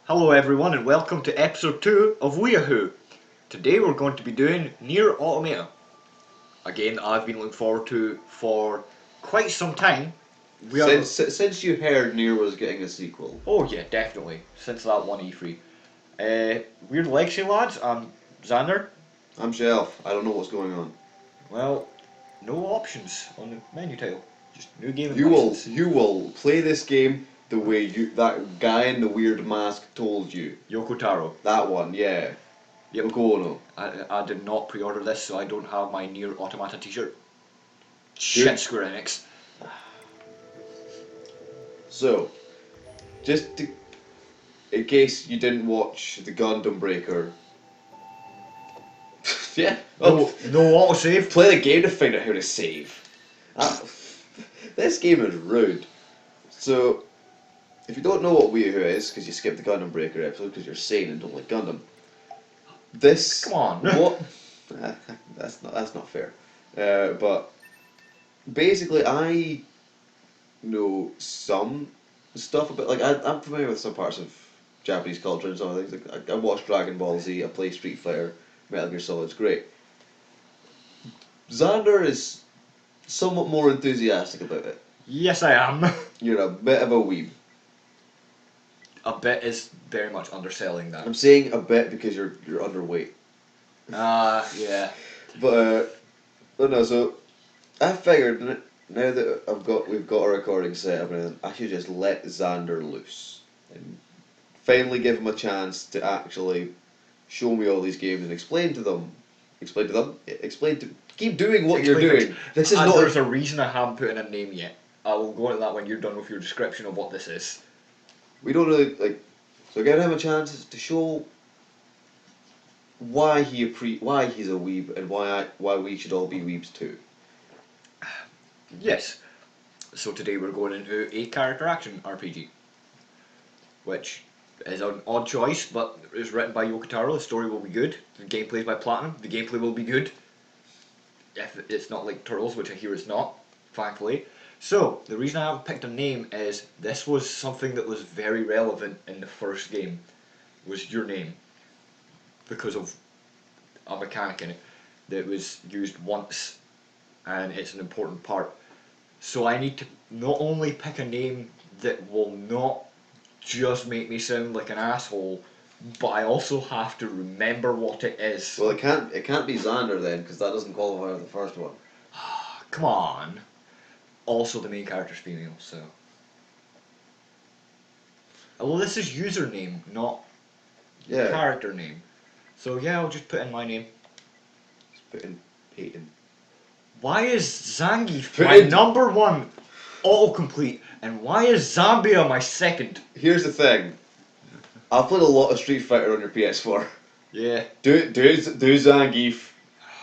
Hello everyone and welcome to episode 2 of Weeawho. Today we're going to be doing Nier Automata. A game that I've been looking forward to for quite some time. Since you heard Nier was getting a sequel. Oh yeah, definitely. Since that one E3. Weird Legacy lads, I'm Xander. I'm Shelf. I don't know what's going on. Well, no options on the menu title. Just new game and You will license. you will play this game the way that guy in the weird mask told you. Yoko Taro. That one, yeah. Yep. Yoko Ono. I did not pre-order this, so I don't have my Nier Automata t-shirt. Shit, Square Enix. So, just to, in case you didn't watch the Gundam Breaker. Yeah. No autosave. Play the game to find out how to save. This game is rude. So, if you don't know what Weeawho is, because you skipped the Gundam Breaker episode because you're sane and don't like Gundam, this Come on. what? That's not fair. But basically, I know some stuff about I'm familiar with some parts of Japanese culture and some of things. Like, I watched Dragon Ball Z. I play Street Fighter, Metal Gear Solid's great. Xander is somewhat more enthusiastic about it. Yes, I am. You're a bit of a weeb. A bit is very much underselling that. I'm saying a bit because you're underweight. Yeah. But no. So I figured now that we've got a recording set up and everything, I should just let Xander loose and finally give him a chance to actually show me all these games and explain to keep doing what you're doing. This is not. There's a reason I haven't put in a name yet. I will go into that when you're done with your description of what this is. We don't really so give him a chance to show why he's a weeb and why we should all be weebs too. Yes. So today we're going into a character action RPG, which is an odd choice, but it's written by Yoko Taro. The story will be good. The gameplay is by Platinum. The gameplay will be good. If it's not like Turtles, which I hear it's not, thankfully. So, the reason I haven't picked a name is this was something that was very relevant in the first game, was your name. Because of a mechanic in it that was used once, and it's an important part. So I need to not only pick a name that will not just make me sound like an asshole, but I also have to remember what it is. Well, it can't be Xander then, because that doesn't qualify for the first one. Come on. Also, the main character's female, so. Well, this is username, not character name. So yeah, I'll just put in my name. Just put in Peyton. Why is Zangief my number one autocomplete, and why is Zambia my second? Here's the thing. I've played a lot of Street Fighter on your PS4. Yeah. Do Zangief.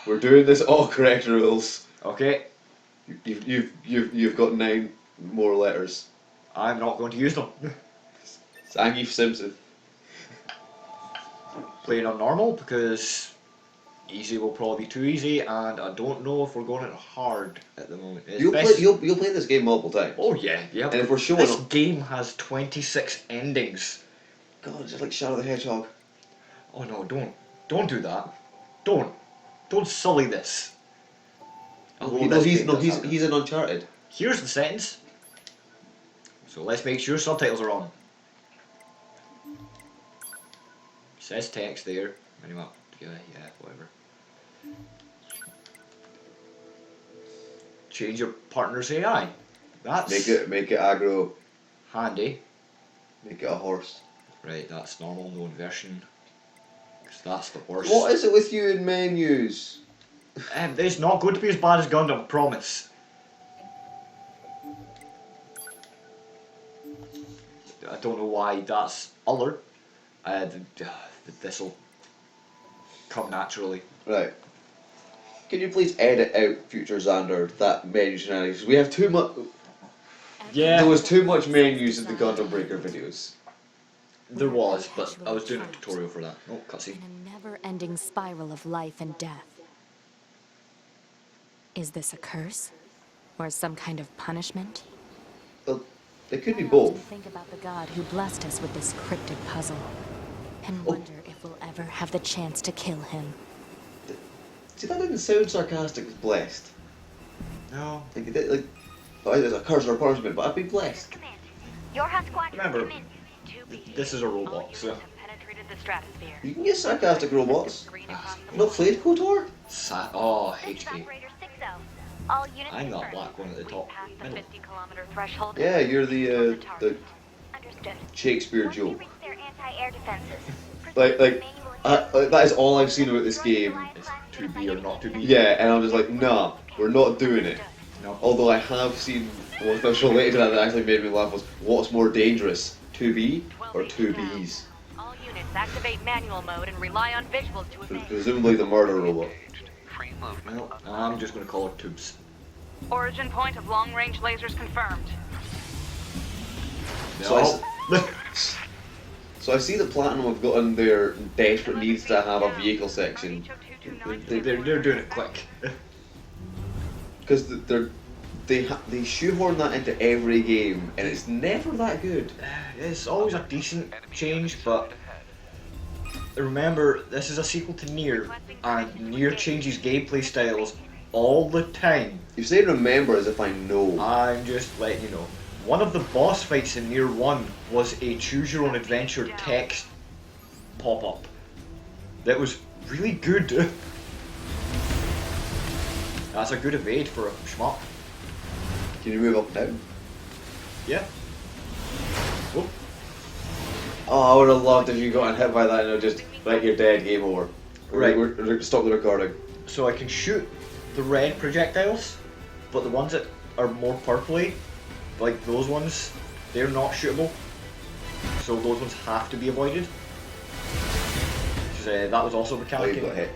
We're doing this all correct rules. Okay. You've got 9 more letters. I'm not going to use them. Zangief Simpson. Playing on normal because easy will probably be too easy, and I don't know if we're going it hard at the moment. You'll play this game multiple times. Oh yeah. And if we're showing this game has 26 endings. God, it's just like Shadow the Hedgehog. Oh no! Don't do that. Don't sully this. He's in Uncharted. Here's the sentence. So let's make sure subtitles are on. Says text there. Anyway, yeah, whatever. Change your partner's AI. That's Make it aggro. handy. Make it a horse. Right, that's normal, no inversion. Because that's the worst. What is it with you in menus? It's not going to be as bad as Gundam, promise. I don't know why that's other. This'll come naturally. Right. Can you please edit out future Xander that menu shenanigans? We have too much. Yeah. There was too much menus in the Gundam Breaker videos. There was, but I was doing a tutorial for that. Oh, cutscene. In a never-ending spiral of life and death. Is this a curse? Or some kind of punishment? Well, They could be I often both. think about the god who blessed us with this cryptid puzzle, and Oh. wonder if we'll ever have the chance to kill him. See, that didn't sound sarcastic as blessed. No. Like, it did, like, oh, there's a curse or a punishment, but I've been blessed. Command. Your hot squad Remember, come in. 2B. this is a robot, All units so- have penetrated the stratosphere. You can get sarcastic robots. Green across the You not board. played KOTOR? Oh, This is HD. Operator 60. All units I'm that confirmed. black one at the top. We've passed the Middle. 50-kilometer threshold. Yeah, you're the Understood. Shakespeare Once we joke. reach their anti-air defenses, Like, proceed like, that is all I've seen about this game. Is to be or not to be? Yeah, and I'm just like, nah, we're not doing it. No. Although I have seen one special related to that actually made me laugh was, what's more dangerous, 2B or 2Bs? all units activate manual mode and rely on visuals to evade. Presumably the murder robot. Well, I'm just going to call it tubes. Origin point of long-range lasers confirmed. So So I see that Platinum have gotten their desperate needs to have a vehicle section. They're doing it quick. Because they shoehorn that into every game, and it's never that good. It's always a decent change, but remember, this is a sequel to Nier, and Nier changes gameplay styles all the time. You say remember as if I know. I'm just letting you know. One of the boss fights in Nier 1 was a choose your own adventure text pop-up. That was really good. That's a good evade for a schmuck. Can you move up and down? Yeah. Oh, Oh, I would have loved if you got hit by that and it just, right, you're dead, game over. Right. Stop the recording. so I can shoot the red projectiles, but the ones that are more purpley, like those ones, they're not shootable. So those ones have to be avoided. 'Cause, that was also a Oh, mechanic. you got hit.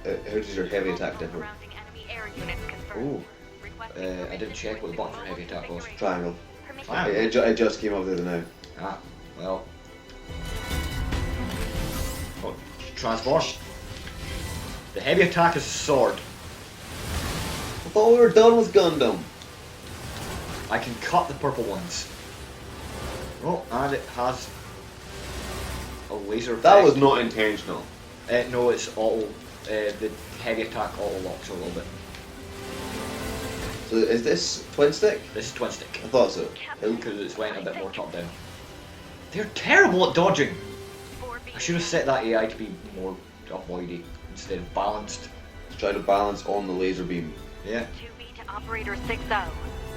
How does your heavy attack differ? Surrounding enemy air units confirmed. Ooh, Requesting I didn't check what the button for heavy attack was. Triangle. Permission. Ah. It just came up the other now. Ah, well. Oh, transform. The heavy attack is a sword. I thought we were done with Gundam. I can cut the purple ones. Oh, and it has a laser effect. That was not intentional. No, it's auto. The heavy attack auto locks a little bit. So is this twin stick? This is twin stick. I thought so. Because it's went a bit more top down. They're terrible at dodging. 4B. I should have set that AI to be more avoidy instead of balanced. Try to balance on the laser beam. Yeah. 2B to Operator 60.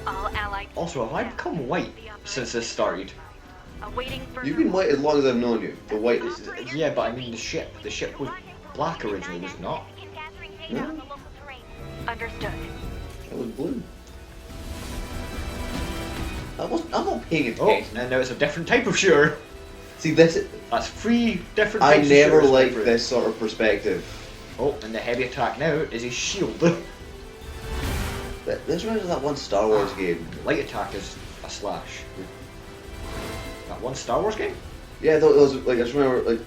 All allied. Also, have I become white since this started? Awaiting further. You've been white as long as I've known you. The white is. Yeah, but I mean the ship. The ship was black originally, was it not? No. Understood. It was blue. I'm not paying Oh, attention. and now it's a different type of shooter. See, this. That's three different I types of never shooters liked for it. this sort of perspective. Oh, and the heavy attack now is a shield. This reminds me of that one Star Wars game. Light attack is a slash. That one Star Wars game? Yeah, I thought it was like I just remember like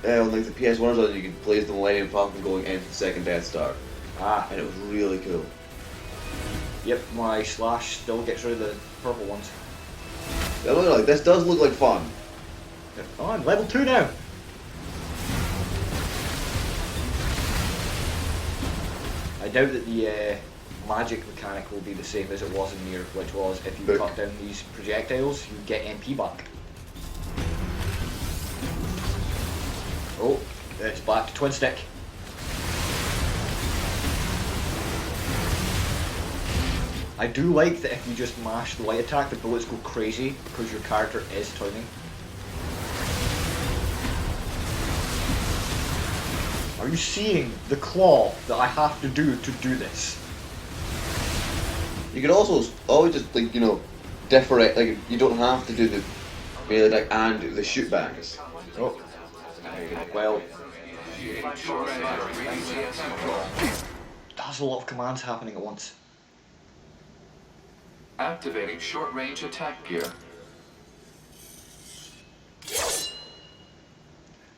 on like the PS1 or you could play as the Millennium Falcon going into the second Death Star, Ah, and it was really cool. yep, my slash still gets rid of the purple ones. I look like this does look like fun. Oh, I'm level 2 now. I doubt that the magic mechanic will be the same as it was in Nier, which was if you Book. cut down these projectiles, you get MP back. Oh, it's back to twin stick. I do like that if you just mash the light attack, the bullets go crazy because your character is turning. Are you seeing the claw that I have to do this? You could also always just like different like you don't have to do the melee attack and the shoot backs. Oh, well, that's a lot of commands happening at once. Activating short-range attack gear.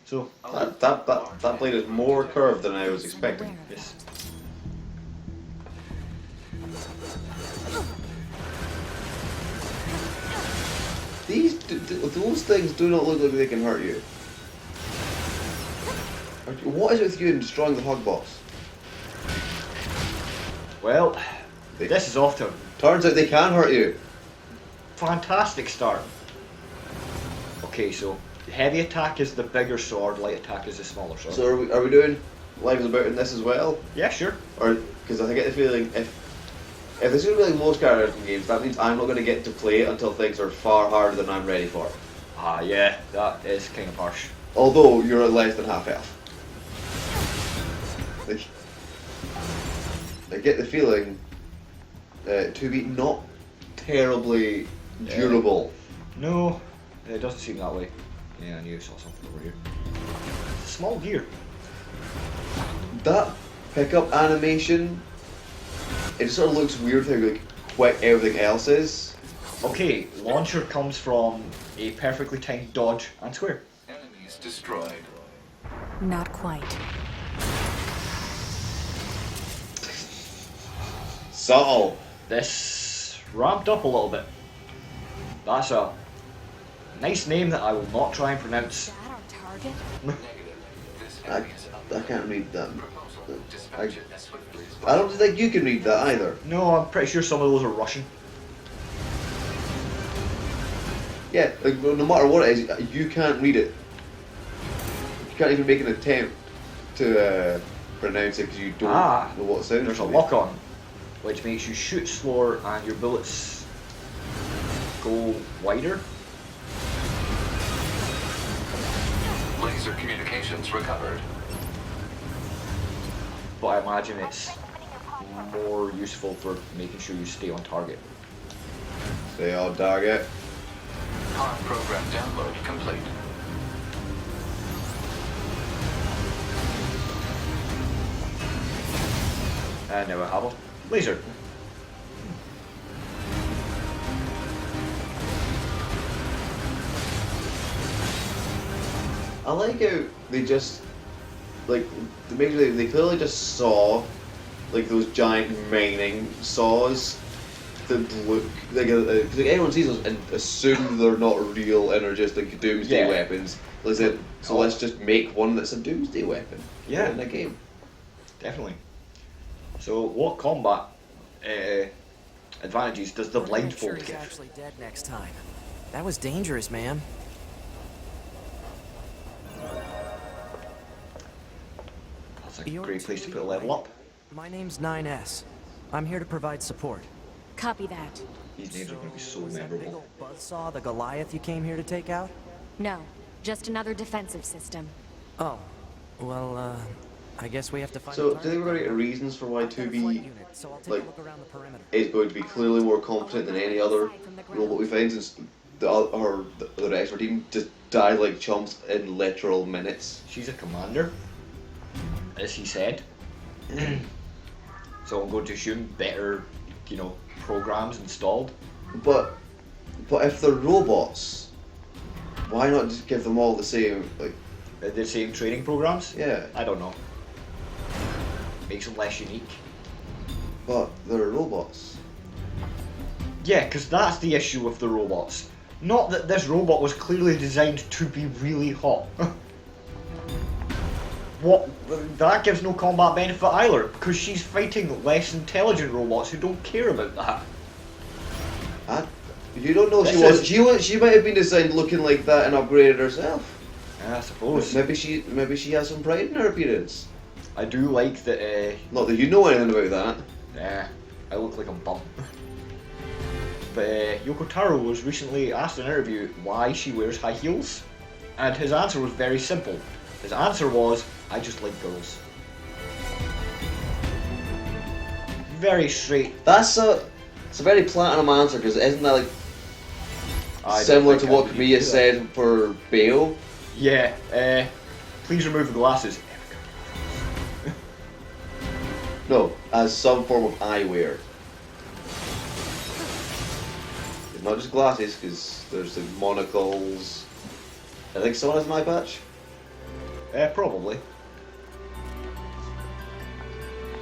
So, That blade is more curved than I was expecting. Aware of yes. those things do not look like they can hurt you. What is it with you in destroying the hug boss? Well, this is off to a Turns out they can hurt you. fantastic start. Okay, so heavy attack is the bigger sword, light attack is the smaller sword. So are we doing lives about in this as well? Yeah, sure. Or because I get the feeling if this is going to be like most character action games, that means I'm not going to get to play it until things are far harder than I'm ready for. Ah, yeah, that is kind of harsh. Although you're at less than half health. Like, I get the feeling to be not terribly durable. No, it doesn't seem that way. Yeah, I knew I saw something over here. It's a small gear. That pickup animation, it just sort of looks weird how like quick everything else is. Okay, launcher comes from a perfectly timed dodge and square. Enemies destroyed. Not quite. Subtle. This ramped up a little bit. That's a nice name that I will not try and pronounce. Is that our target? Negative. This enemy is up. I can't read that. Proposal. Dispatch it as swiftly as I don't think you can read that either. No, I'm pretty sure some of those are Russian. Yeah, like, no matter what it is, you can't read it. You can't even make an attempt to pronounce it because you don't know what it sounds There's a like. lock on, which makes you shoot slower and your bullets go wider. laser communications recovered. But I imagine it's more useful for making sure you stay on target. Stay on target. Con program download complete. And now I have a laser. I like how they just like they clearly just saw like those giant mining saws that look like everyone sees those and assume they're not real and are just like doomsday Yeah. weapons. Like I said, so let's just make one that's a doomsday weapon. Yeah. In a game. Definitely. So, what combat advantages does the We're gonna make sure blindfold he's give? actually dead next time. That was dangerous, man. That's a You're great place to Tilly, put a level right? up. My name's 9S. I'm here to provide support. Copy that. These names are going to be so was that big memorable. old buzzsaw the Goliath you came here to take out? No, just another defensive system. Oh, well, I guess we have to find. So a do you think we're gonna get reasons for why I've got a 2B flight unit, so I'll take like a look around the perimeter. is going to be clearly more competent than any other robot we find since the rest of our team just died like chumps in literal minutes. She's a commander, as he said. So I'm going to assume better, programs installed. But if they're robots, why not just give them all the same like The same training programs? yeah. I don't know. Makes them less unique. But they're robots. Yeah, because that's the issue with the robots. Not that this robot was clearly designed to be really hot. What? That gives no combat benefit either, because she's fighting less intelligent robots who don't care about that. You don't know This she might have been designed looking like that and upgraded herself. I suppose. Maybe she has some pride in her appearance. I do like that, Not that you know anything about that. I look like a bum. But Yoko Taro was recently asked in an interview why she wears high heels, and his answer was very simple. His answer was, I just like girls. Very straight. It's a very platinum answer because isn't that like I don't similar think to I what would Kamiya do that. said for Bale? Yeah, please remove the glasses. No, as some form of eyewear. Not just glasses, because there's the monocles. I think someone has an eye patch. Probably.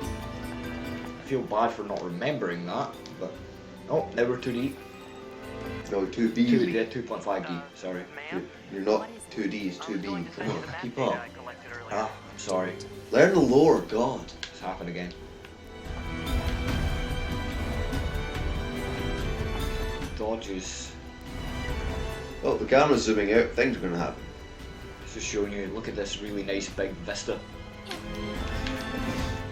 I feel bad for not remembering that, but... Oh, now we're too deep. No, 2B. 2.5D, sorry. You're not 2D, it's 2B. Come on, keep up. Ah, I'm sorry. Learn the lore, God. It's happened again. Dodges. Oh, the camera's zooming out. Things are going to happen. It's just showing you, look at this really nice big vista.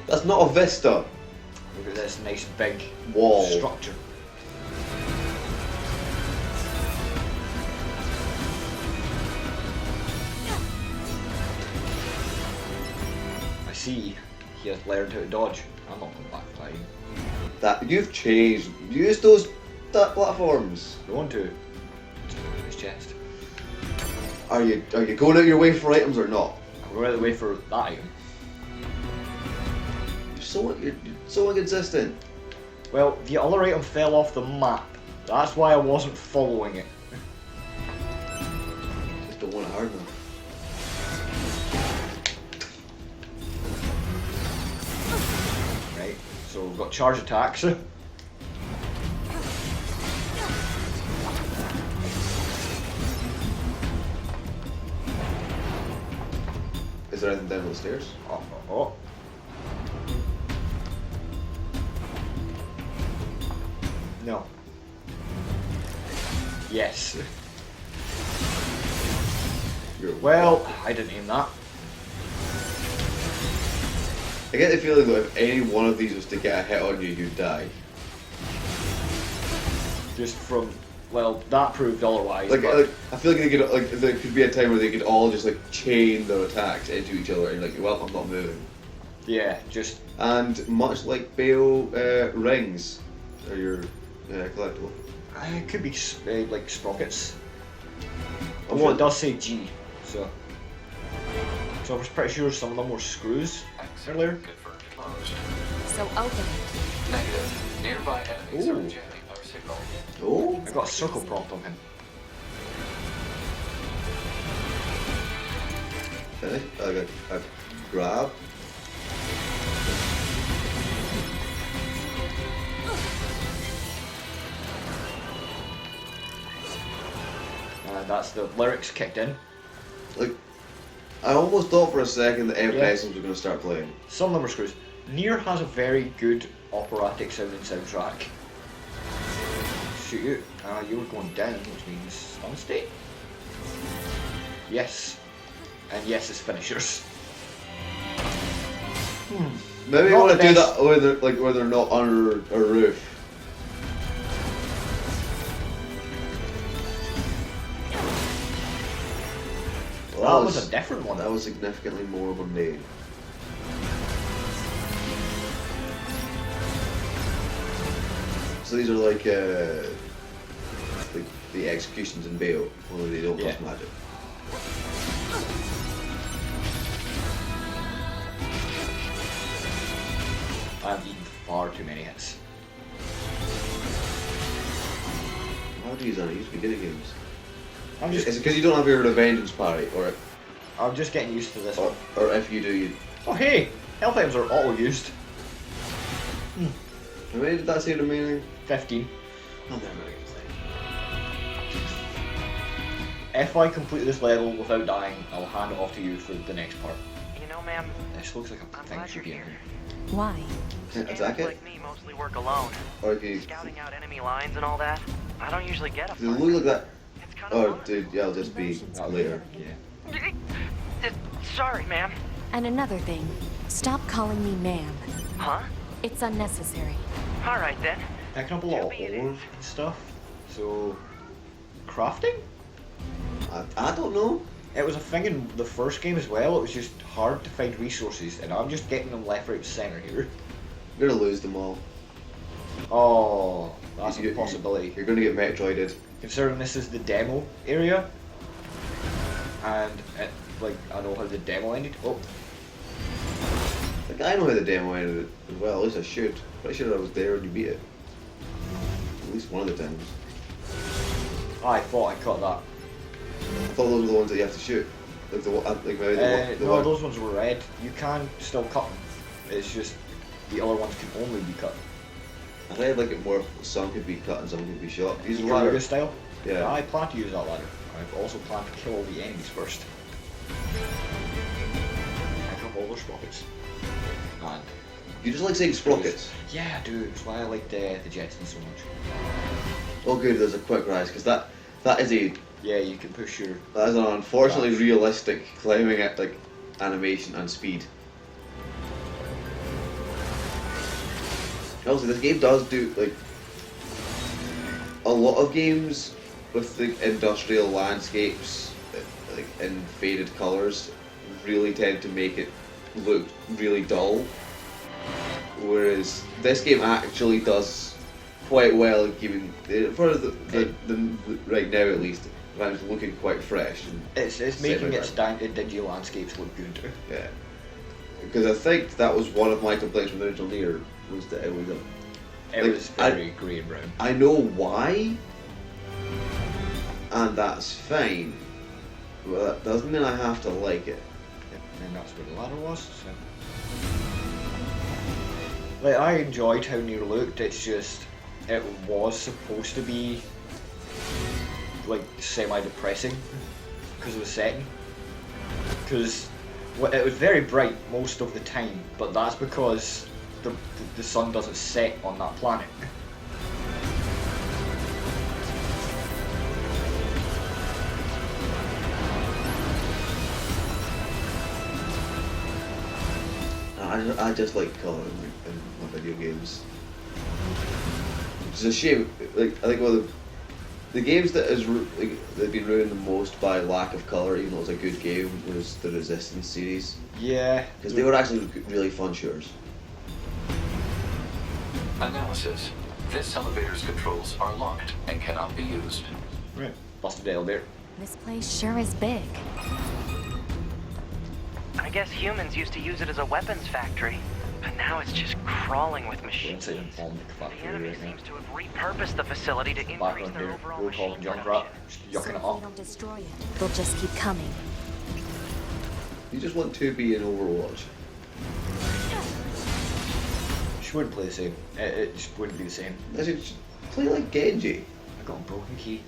That's not a vista. Look at this nice big Wall. structure. I see he has learned how to dodge. I'm not going back for that. That you've changed. Use those platforms. You want to? His chest. Are you going out your way for items or not? I'm going out of the way for that item. You're so inconsistent. Well, the other item fell off the map. That's why I wasn't following it. Just don't want it hard enough. Right, so we've got charge attacks. Is there anything down the stairs? Oh. No. Yes. Well, I didn't aim that. I get the feeling that if any one of these was to get a hit on you, you'd die. Just from, well, that proved otherwise. Like but I feel like they could, like, there could be a time where they could all just like chain their attacks into each other and like, well, I'm not moving. yeah, just And much like Bale rings are your collectible. it could be like sprockets. I'm Well, it sure- does say G, so I was pretty sure some of them were screws earlier. Confirmed closed. So open it. Negative. Nearby enemies Ooh. are jamming our signal. Oh, I got a circle prompt on him. finish. I got a grab. And that's the lyrics kicked in. Like, I almost thought for a second that Yeah. Peasants were going to start playing. Some of them are screws. Nier has a very good operatic sounding soundtrack. Shoot you. You were going down, which means stun state. Yes. And yes is finishers. Maybe I Not want to the do best. that where they're not under a roof. Well, That was a different one. That was significantly more mundane. So these are like the executions in Bale, only they don't cost Yeah. magic. I've eaten far too many hits. How do you use that? Use beginning games. I'm Is just it because you don't have your Revengeance parry, I'm just getting used to this one. or if you do, you. Oh hey! Health items are auto used. How many did that say remaining? 15. Oh, they're very If I complete this level without dying, I'll hand it off to you for the next part. You know, ma'am, This looks like a I'm thing glad should you're be in here. here. Why? Attack Scanners it? like me mostly work alone. Or if you. Scouting out enemy lines and all that, I don't usually get a Does it fight. look like that? It's kind of Oh, fun. dude, yeah, it'll just be later. Yeah. Sorry, ma'am. And another thing, stop calling me ma'am. Huh? It's unnecessary. All right then. Picking up a lot of Tell me it ore is. and stuff. So, crafting? I don't know. It was a thing in the first game as well. It was just hard to find resources, and I'm just getting them left, right, center here. You're gonna lose them all. Oh, that's You- a possibility. You're gonna get Metroided. Considering this is the demo area, and it, like I know how the demo ended. Oh, Like, I know how the demo ended as well, at least I should. Pretty sure I was there when you beat it. At least one of the times. I thought I cut that. I thought those were the ones that you have to shoot. Like the one, like maybe the No, one. those ones were red. You can still cut them. It's just the other ones can only be cut. I think I'd like it more if some could be cut and some could be shot. These are Draga style. Yeah. I plan to use that ladder. I've also planned to kill all the enemies first. I have all their sprockets. And You just like saying sprockets. yeah, I do. That's why I like the Jetsons so much. Oh good, there's a quick rise, because that is a Yeah, you can push your. that is an unfortunately realistic climbing at like animation and speed. Also, this game does do like a lot of games with the industrial landscapes, like in faded colours, really tend to make it look really dull. Whereas this game actually does quite well, keeping for the right now at least. It's looking quite fresh. And It's making its dingy landscapes look good. yeah, because I think that was one of my complaints with the original Nier, was that it was a. It Like, was very grey and brown. I know why, and that's fine, but that doesn't mean I have to like it. And that's where the ladder was. So. Like, I enjoyed how Nier looked. It's just it was supposed to be like semi-depressing because of the setting. Because it was very bright most of the time, but that's because the sun doesn't set on that planet. I just like colour in my video games. It's a shame. Like I think one of the games that they've been ruined the most by lack of colour, even though it was a good game, was the Resistance series, Yeah. because they were actually really fun shooters. Analysis. This elevator's controls are locked and cannot be used. Right. Busted the elevator. This place sure is big. I guess humans used to use it as a weapons factory, but now it's just crawling with We're machines. inside an Omnic The factory enemy right now. seems to have repurposed the facility to increase Background their here. overall Roadhog machine and Junkrat. production. Just So yucking if it we up. don't destroy it, they'll just keep coming. You just want to be in Overwatch. She wouldn't play the same. It just wouldn't be the same. I should play like Genji. I got a broken key.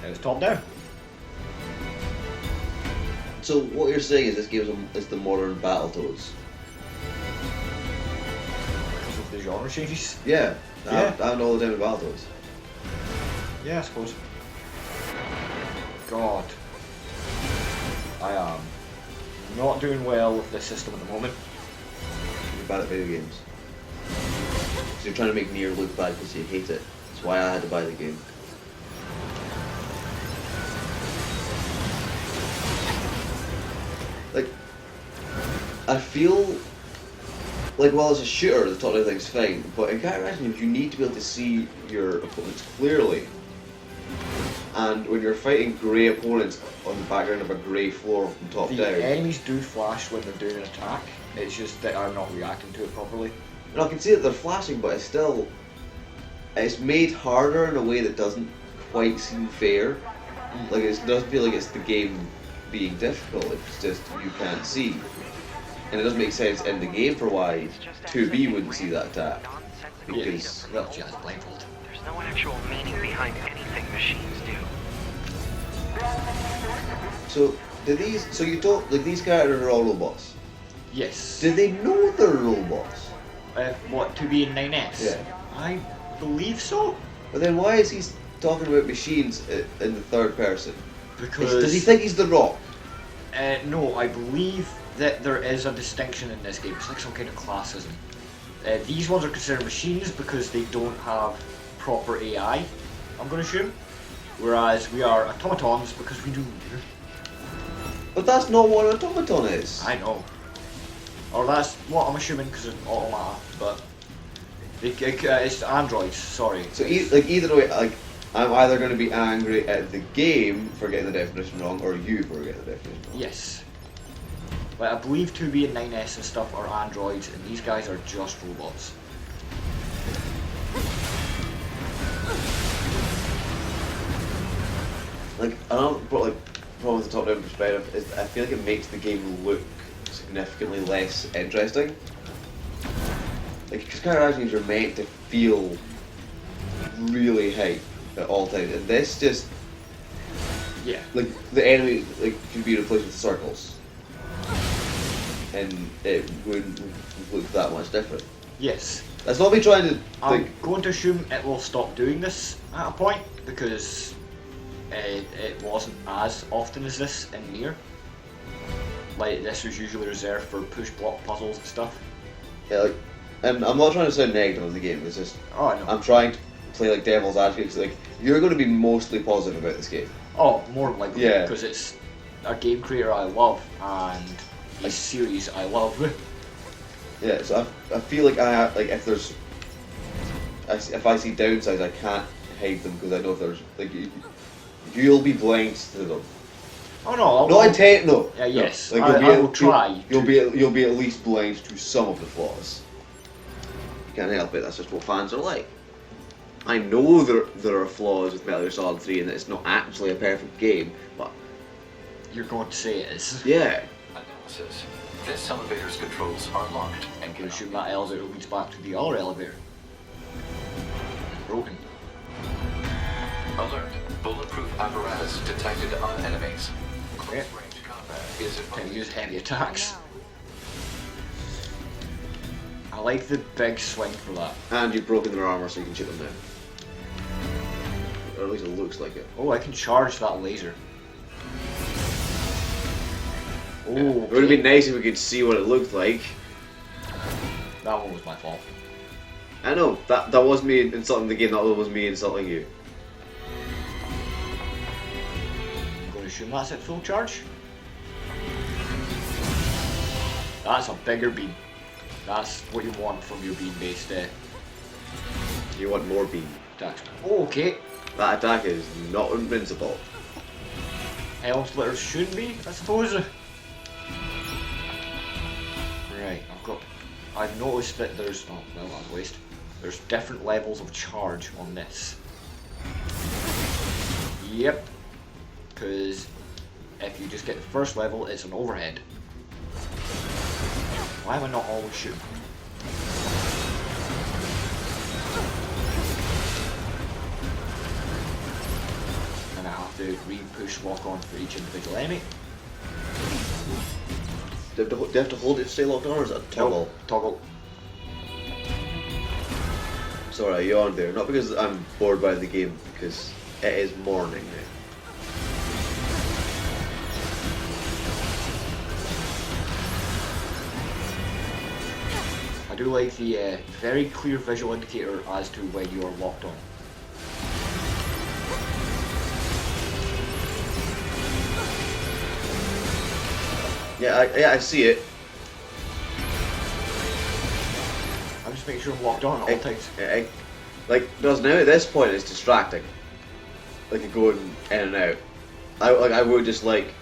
It was top down. So what you're saying is this game is the modern Battletoads? Because of the genre changes. Yeah. Yeah. I know all the time about Battletoads. Yeah, I suppose. God. I am not doing well with this system at the moment. You're bad at video games. So you're trying to make Nier look bad because you hate it. That's why I had to buy the game. Like, I feel like, well, as a shooter, the top down thing's fine, but in character action games, you need to be able to see your opponents clearly. And when you're fighting grey opponents on the background of a grey floor from top The down, enemies do flash when they're doing an attack. It's just that I'm not reacting to it properly. and I can see that they're flashing, but it's made harder in a way that doesn't quite seem fair. Like, it doesn't feel like it's the game being difficult, it's just you can't see. And it doesn't make sense in the game for why 2B wouldn't see that attack. Because Well, she has a blindfold. There's no actual meaning behind anything machines do. so you told, like, these characters are all robots. Yes. Do they know they're robots? What, to be in 9S? Yeah. I believe so. But then why is he talking about machines in the third person? Because Does he think he's the Rock? no, I believe that there is a distinction in this game. It's like some kind of classism. These ones are considered machines because they don't have proper AI, I'm going to assume. Whereas we are automatons because we do. But that's not what an automaton is. I know. Or that's what I'm assuming because it's Automata, but it's androids, sorry. So either way, like, I'm either going to be angry at the game for getting the definition wrong, or you for getting the definition wrong. Yes. Like, I believe 2B and 9S and stuff are androids, and these guys are just robots. Like, another problem with the top-down perspective is I feel like it makes the game look significantly less interesting. like, because character actions are meant to feel really hype at all times, and this just, Yeah. like, the enemy, like, could be replaced with circles, and it wouldn't look that much different. Yes. That's not me trying to, I'm like, going to assume it will stop doing this at a point because it wasn't as often as this in Nier. Like, this was usually reserved for push block puzzles and stuff. yeah, like, and I'm not trying to sound negative of the game, it's just, Oh, no. I'm trying to play, like, devil's advocate, 'cause, like, you're going to be mostly positive about this game. Oh, more than likely. Yeah. Because it's a game creator I love and a series I love. Yeah, so I feel like if there's, if I see downsides, I can't hate them because I know if there's, like, you'll be blind to them. Oh no, No intent, no. Yeah, yes. No. I will try. You'll be at least blind to some of the flaws. You can't help it. That's just what fans are like. I know there are flaws with Metal Gear Solid 3 and that it's not actually a perfect game, but You're going to say it is. yeah. Analysis. This elevator's controls are locked and I'm cannot assume be that elevator leads back to the other elevator. Broken. Alert. Bulletproof apparatus detected on enemies. Close Yeah. range combat is Can advised. use heavy attacks. I like the big swing for that. And you've broken their armor so you can shoot them down. Or at least it looks like it. Oh, I can charge that laser. Oh, It would have been nice if we could see what it looked like. That one was my fault. I know, that was me insulting the game, that was me insulting you. I'm going to assume that's at full charge. That's a bigger beam. That's what you want from your beam-based You want more beam. attacks. Oh, okay. That attack is not invincible. Helm splitters should be, I suppose. Right, I've noticed that there's, oh, well, that's a waste. There's different levels of charge on this. Yep. Because if you just get the first level, it's an overhead. Why am I not always shooting? And I have to re-push lock on for each individual enemy. Do you have to hold it to stay locked on or is it a toggle? Nope, toggle. Sorry, I yawned there. Not because I'm bored by the game, because it is morning now. I do like the very clear visual indicator as to when you are locked on. Yeah, I see it. I'm just making sure I'm locked on at all times. Like, because now at this point it's distracting. Like you're going in and out. I would just like,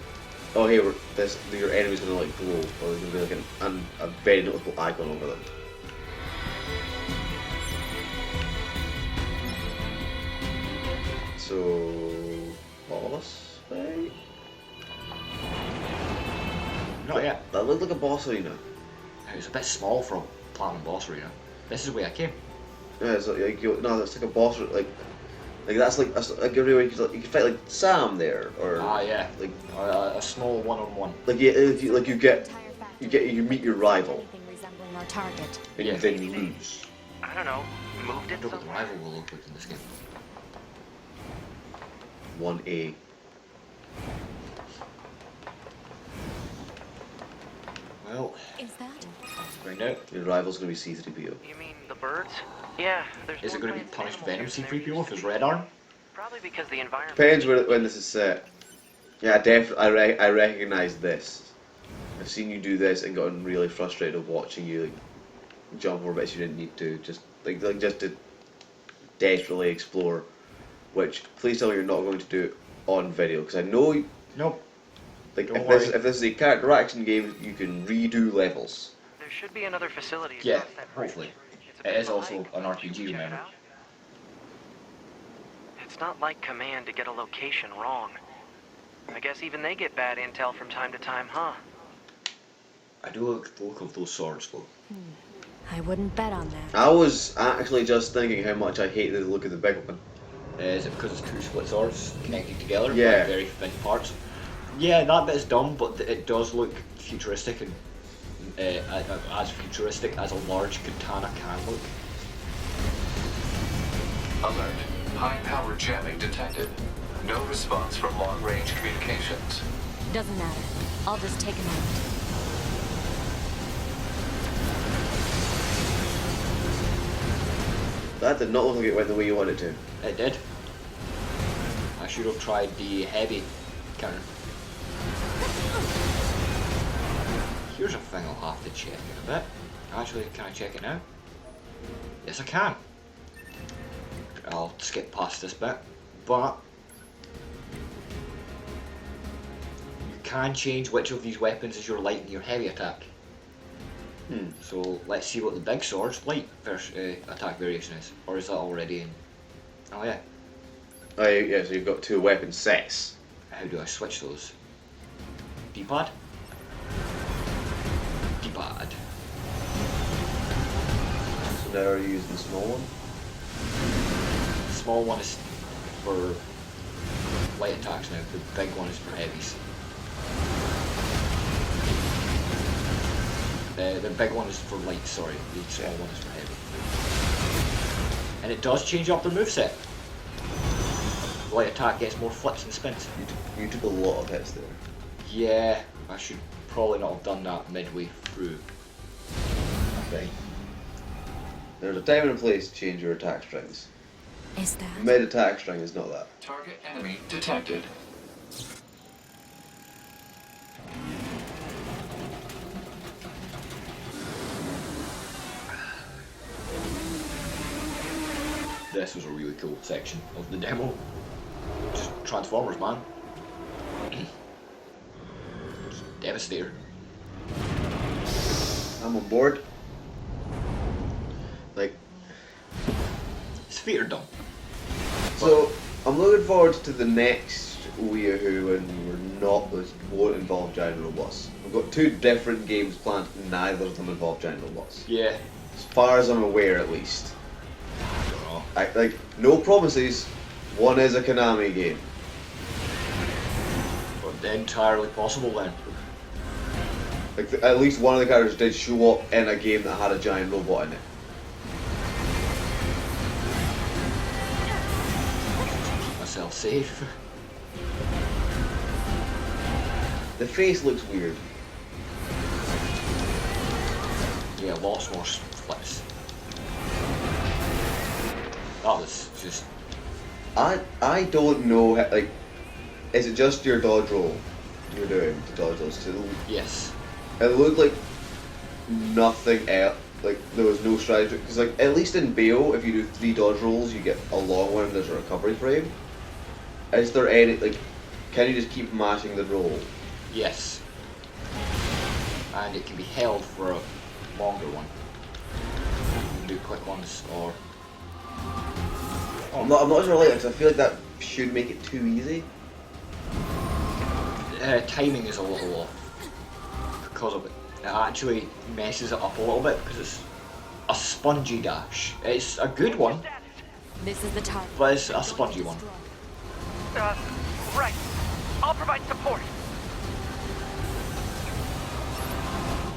oh hey, your enemy's gonna like glow, or there's gonna be like a very noticeable icon over them. So, boss fight? Not yet. That looked like a boss arena. It was a bit small for a platinum boss arena. This is the way I came. Yeah, it's like no, that's like a boss like that's like every way you could fight like Sam there or Ah, yeah. like A small one-on-one. like yeah, if you like you meet your rival Anything resembling our target. and Yeah. then you lose. I don't know. Moved I it don't know what the somewhere? rival will look like in this game. 1A. Well, Is that? let's find out. Your rival's gonna be C3PO. You mean the birds? Yeah, there's Is it more going to be plants punished and Venom animals here than there C-3PO used if his to be. red arm? Probably because the environment. Depends when this is set. Yeah, I recognize this. I've seen you do this and gotten really frustrated watching you like jump over bits you didn't need to, just just to desperately explore. Which please tell me you're not going to do on video because I know Nope. like Don't if this is a character action game, you can redo levels. There should be another facility Yeah, across that bridge. hopefully. It's a It bit is of a also hike, an but RPG, should we check it remember? out? It's not like Command to get a location wrong. I guess even they get bad intel from time to time, huh? I do like the look of those swords though. I wouldn't bet on that. I was actually just thinking how much I hate the look of the big one. Is it because it's two split swords connected together Yeah. by very thin parts? Yeah, that bit is dumb, but it does look futuristic and as futuristic as a large katana can look. Alert. High-power jamming detected. No response from long-range communications. Doesn't matter. I'll just take a moment. That did not look like it went the way you wanted it to. It did. I should have tried the heavy counter. Here's a thing I'll have to check in a bit. Actually, can I check it now? Yes, I can. I'll skip past this bit, but you can change which of these weapons is your light and your heavy attack. So let's see what the big sword's light attack variation is, or is that already in? Oh yeah. Oh yeah, so you've got two weapon sets. How do I switch those? D-pad? D-pad. So now are you using the small one? Small one is for light attacks now, the big one is for heavies. The big one is for light, sorry, the small one is for heavy. And it does change up the moveset. Light attack gets more flips and spins. You took a lot of hits there. Yeah, I should probably not have done that midway through. Right. There's a time and a place to change your attack strings. Is that? Mid attack string is not that. Target enemy detected. This was a really cool section of the demo. Just Transformers, man. Devastator. I'm on board. Like, His feet are dumb. so I'm looking forward to the next Weeawho and won't involve giant robots. We've got two different games planned, neither of them involve giant robots. Yeah. As far as I'm aware, at least. I don't know. Like, no promises. One is a Konami game. But entirely possible then. Like, at least one of the characters did show up in a game that had a giant robot in it. Keep myself safe. The face looks weird. Yeah, lots more flips. That was just... I don't know, like, is it just your dodge roll you're doing to dodge those two? Yes. It looked like nothing else, like there was no strategy, because like, at least in Bayo, if you do 3 dodge rolls, you get a long one and there's a recovery frame. Is there any, like, can you just keep mashing the roll? Yes. And it can be held for a longer one. You can do quick ones or... I'm not sure like that, because I feel like that should make it too easy. Timing is a little off because of it. It actually messes it up a little bit because it's a spongy dash. It's a good one, This is the target. but it's a spongy one. Right. I'll provide support.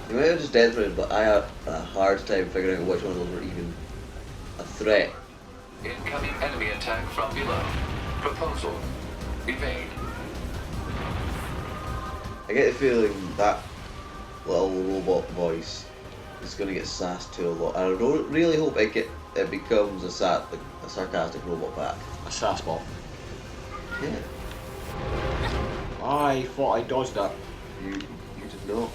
You might have just dead through it, but I have a hard time figuring out which one of those were even a threat. Incoming enemy attack from below. Proposal. Evade. I get the feeling that little robot voice is going to get sassed to a lot. I really hope it becomes a sarcastic robot back. A sass ball. Yeah, I thought I dodged that. you did not.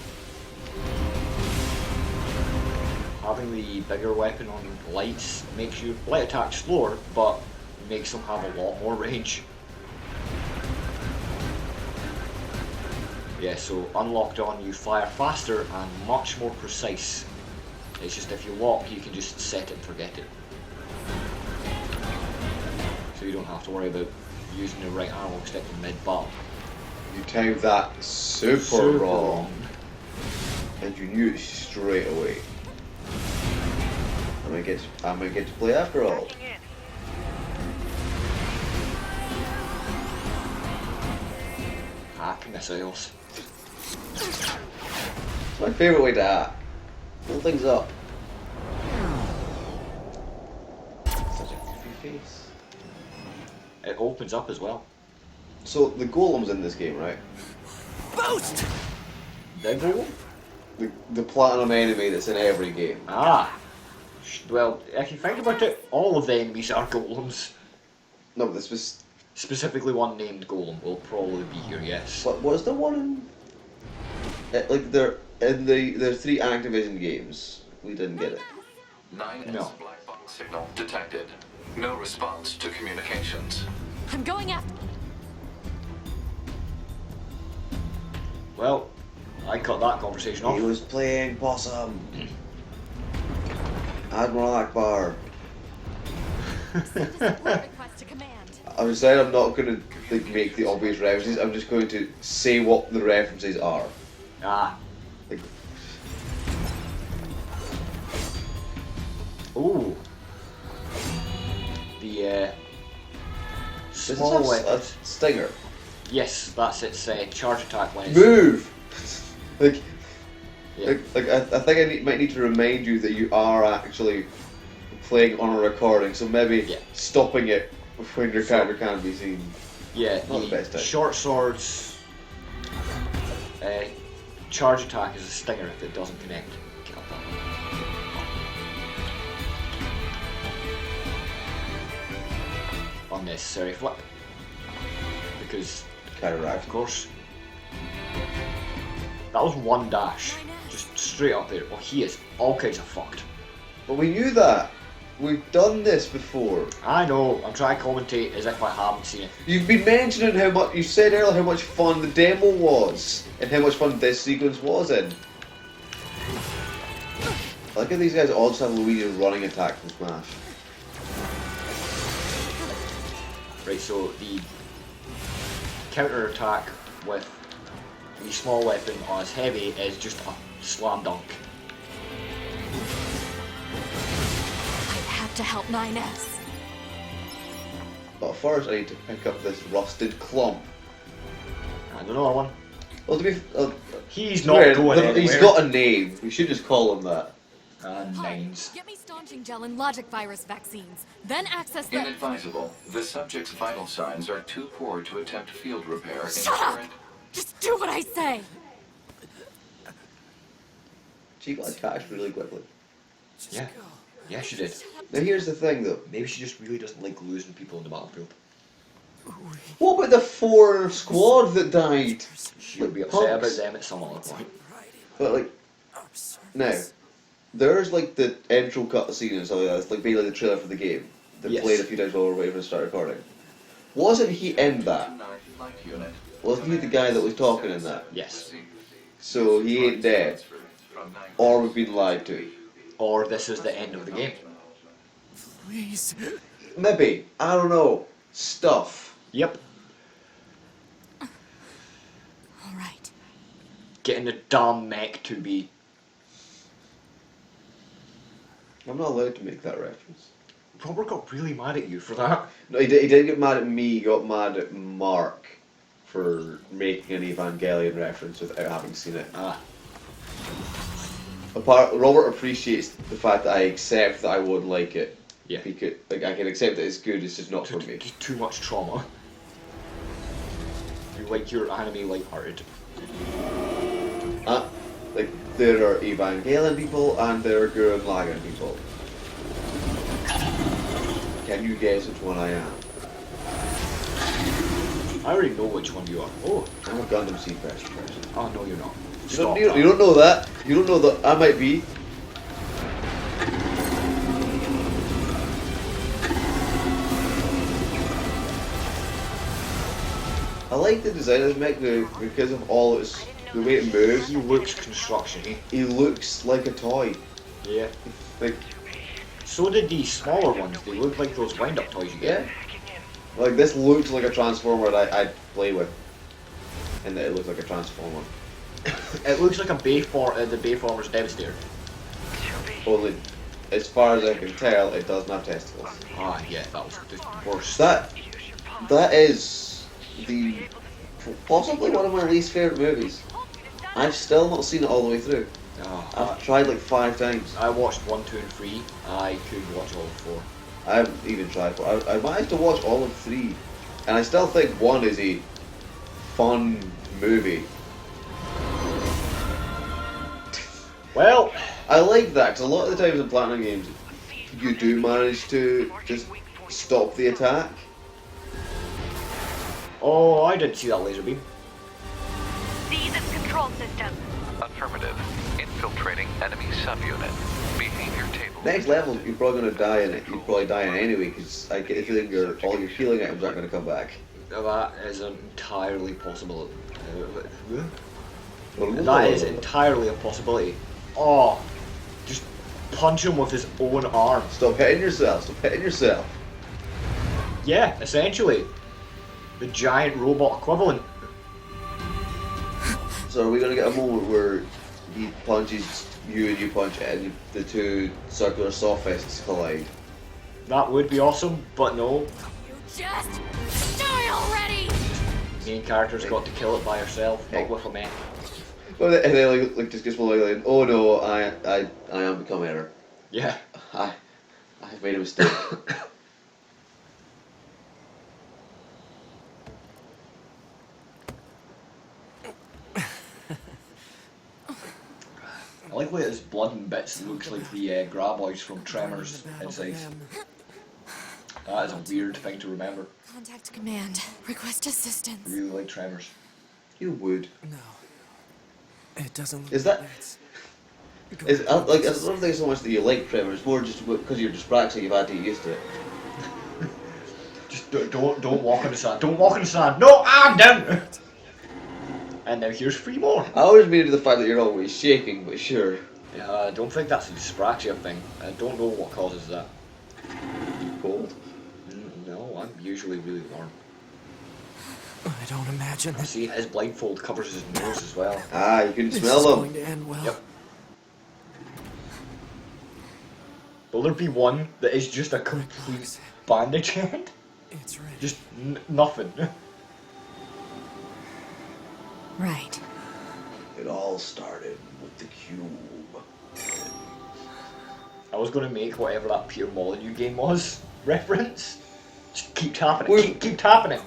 Having the bigger weapon on lights makes your light attack slower, but makes them have a lot more range. Yeah, so unlocked on you fire faster and much more precise. It's just if you lock, you can just set it and forget it. So you don't have to worry about using the right analog stick in mid-battle. You timed that super wrong, and you knew it straight away. I might get to play after all. Tracking in. Hack missiles. It's my favourite way to hack. Pull things up. Such a goofy face. It opens up as well. So the golem's in this game, right? Boost! The golem? The platinum enemy that's in every game. Ah. Well, if you think about it, all of the enemies are golems. No, but this was. Specifically one named golem will probably be here, yes. What was the one in? Like they're in the 3 Activision games. We didn't get it. 9S No. black box signal detected. No response to communications. I'm going after. Well, I cut that conversation off. He was playing Possum. Admiral Akbar. Request to command. I decided I'm not going to like make the obvious references. I'm just going to say what the references are. Ah. Like, Ooh. The is this small a weapon. stinger? Yes, that's its charge attack when it's Move. like, yeah. I think I might need to remind you that you are actually playing on a recording, so maybe Yeah. stopping it when your character can't be seen. Yeah, Not the best time. short swords charge attack is a stinger if it doesn't connect. Get up there. Unnecessary flip. Because, Counteract. of course, that was one dash. Just straight up there. Oh, he is all kinds of fucked. But we knew that. We've done this before. I know, I'm trying to commentate as if I haven't seen it. You've been mentioning how much. You said earlier how much fun the demo was, and how much fun this sequence was in. I like how these guys all just have Luigi's running attack from Smash. Right, so the counter attack with the small weapon on his heavy is just a slam dunk. I have to help 9S. But first, I need to pick up this rusted clump. And another one. Well, to be, He's not swear, going anywhere. he's got a name. We should just call him that. Nines. Get me staunching gel and logic virus vaccines. Then access the. Inadvisable. The subject's vital signs are too poor to attempt field repair in Shut up! current. Just do what I say. She got attached really quickly. Yeah. Yeah, she did. Now here's the thing, though. Maybe she just really doesn't like losing people in the battlefield. What about the 4 squad that died? She'll be Like upset punks. about them at some other point. But like, now, there's like the intro cutscene and stuff like that. It's like basically the trailer for the game. They Yes. played a few times while we were waiting to start recording. Wasn't he in that? Flight unit. Wasn't he the guy that was talking in that? Yes. So he ain't dead. Or we've been lied to. Or this is the end of the game. Please. Maybe. I don't know. Stuff. Yep. All right. Getting the damn mech to be. I'm not allowed to make that reference. Robert got really mad at you for that. No, he didn't get mad at me, he got mad at Mark for making an Evangelion reference without having seen it. Ah. Robert appreciates the fact that I accept that I wouldn't like it. Yeah. Because like I can accept that it's good, it's just not for me. Just too much trauma. You like your anime lighthearted. Like there are Evangelion people and there are Gurren Lagann people. Can you guess which one I am? I already know which one you are. Oh. I'm a Gundam Seed person. Oh no, you're not. You Stop don't, you, that. you don't know that. You don't know that. I might be. I like the design of this mech because of all its the way it moves. He looks construction-y. He looks like a toy. Yeah. Like So did the smaller ones. They look like those wind-up toys you get. like this looks like a transformer that I'd play with, and that it looks like a transformer. It looks like a the Bayformers Devastator. Only as far as I can tell, it doesn't have testicles. Ah, yeah, that was the worst. That is the possibly one of my least favorite movies. I've still not seen it all the way through. I've tried like 5 times. I watched 1, 2, and 3. I could watch all 4. I haven't even tried 4. I managed to watch all of 3, and I still think 1 is a fun movie. Well, I like that because a lot of the times in Platinum games, you do manage to just stop the attack. oh, I didn't see that laser beam. Seize its control system. Affirmative. Infiltrating enemy subunit. Behavior table. Next level, you're probably going to die in it. You'd probably die in it anyway because I get the feeling all your healing items aren't going to come back. That is entirely possible. That is entirely a possibility. Oh, just punch him with his own arm. Stop hitting yourself. Stop hitting yourself. Yeah, essentially. The giant robot equivalent. So are we going to get a moment where he punches you and you punch it and the two circular sophists collide? That would be awesome, but no. You just die already! Main character's got to kill it by herself, not with a mech. Well, and then like just gets like, oh no, I am becoming her. Yeah. I've made a mistake. I like the way his blood and bits looks like the graboids from Tremors inside. That is a weird thing to remember. Contact command. Request assistance. I really like Tremors. You would. No. It doesn't look Is that- like it's It's, I don't think it's so much that you like Tremors, it's more just because you're dyspraxic you've had to get used to it. Just don't walk on the sand. Don't walk on the sand. No, I'm down. And now here's 3 more. I always made it to the fact that you're always shaking, but sure. Yeah, I don't think that's a dyspraxia thing. I don't know what causes that. Cold. No, I'm usually really warm. I don't imagine this See, his blindfold covers his nose as well. Ah, you can is smell going them. to end well. Yep. Will there be one that is just a complete bandage hand? It's ready. Just nothing. Right. It all started with the cube. I was going to make whatever that Peter Molyneux game was reference. Just keep tapping We're- it. Keep tapping it.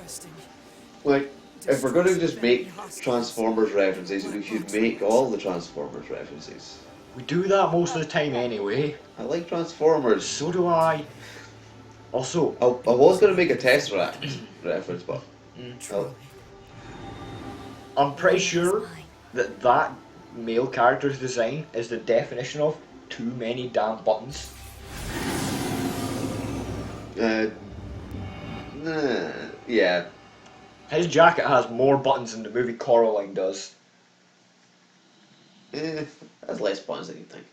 Like, if we're going to just make Transformers references, we should make all the Transformers references. We do that most of the time anyway. I like Transformers. So do I. Also, I was going to make a Tesseract reference, but I'll- I'm pretty sure that that male character's design is the definition of too many damn buttons. Yeah. His jacket has more buttons than the movie Coraline does. That's less buttons than you think.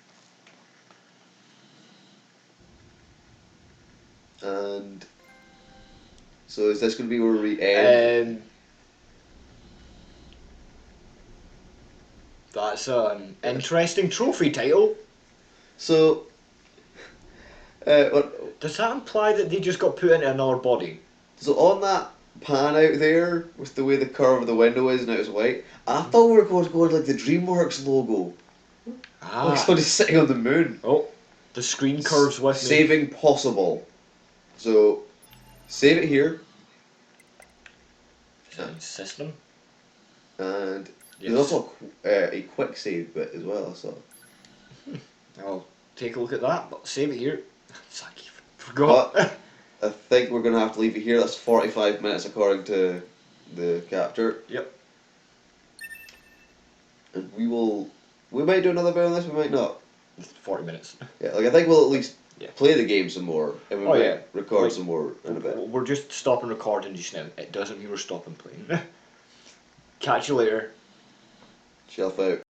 And so is this going to be where we end? That's an interesting trophy title. So, Does that imply that they just got put into another body? so on that pan out there, with the way the curve of the window is and it was white, I thought we were going to go like the DreamWorks logo. Like somebody sitting on the moon. Oh, the screen curves with me. Saving possible. So, save it here, System. and Yes. there's also a quick save bit as well, so. I'll take a look at that, but save it here. Fuck, you forgot. But I think we're going to have to leave it here. That's 45 minutes according to the capture. Yep. And we might do another bit on this, we might not. 40 minutes. Yeah, like I think we'll at least Yeah. play the game some more, and we Oh, might yeah. record Like, some more in a bit. We're just stopping recording just now. It doesn't mean we're stopping playing. Catch you later. Shelf out.